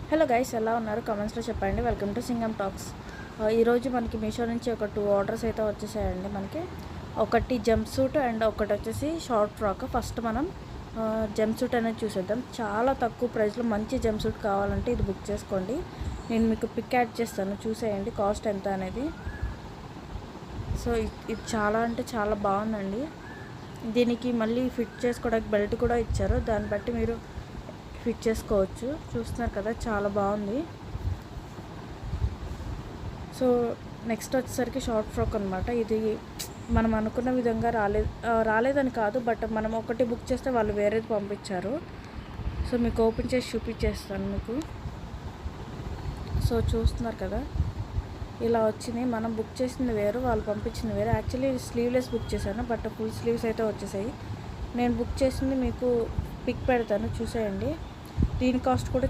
Hello guys, ఎలా ఉన్నారు? కామెంట్స్లో చెప్పండి. Welcome to Singam talks. ఈరోజు మనకి మీషో నుంచి ఒక 2 ఆర్డర్స్ అయితే వచ్చేసాయండి. మనకి ఒకటి జంప్ సూట్ అండ్ ఒకటి వచ్చేసి షార్ట్ ఫ్రాక్. ఫస్ట్ మనం జంప్ సూట్ అనేది చూసేద్దాం. చాలా తక్కువ ప్రైస్లో మంచి జంప్ సూట్ కావాలంటే ఇది బుక్ చేసుకోండి. నేను మీకు పిక్ యాడ్ చేస్తాను, చూసేయండి కాస్ట్ ఎంత అనేది. సో ఇది చాలా అంటే చాలా బాగుందండి. దీనికి మళ్ళీ ఫిట్ చేసుకోవడానికి బెల్ట్ కూడా ఇచ్చారు, దాన్ని బట్టి మీరు ఫిట్ చేసుకోవచ్చు. చూస్తున్నారు కదా, చాలా బాగుంది. సో నెక్స్ట్ వచ్చేసరికి షార్ట్ ఫ్రాక్ అనమాట. ఇది మనం అనుకున్న విధంగా రాలేదని కాదు, బట్ మనం ఒకటి బుక్ చేస్తే వాళ్ళు వేరేది పంపించారు. సో మీకు ఓపెన్ చేసి చూపించేస్తాను మీకు. సో చూస్తున్నారు కదా, ఇలా వచ్చింది. మనం బుక్ చేసింది వేరు, వాళ్ళు పంపించింది వేరు. యాక్చువల్లీ స్లీవ్లెస్ బుక్ చేశాను, బట్ ఫుల్ స్లీవ్స్ అయితే వచ్చేసాయి. నేను బుక్ చేసింది మీకు పిక్ పెడతాను, చూసేయండి. దీని కాస్ట్ కూడా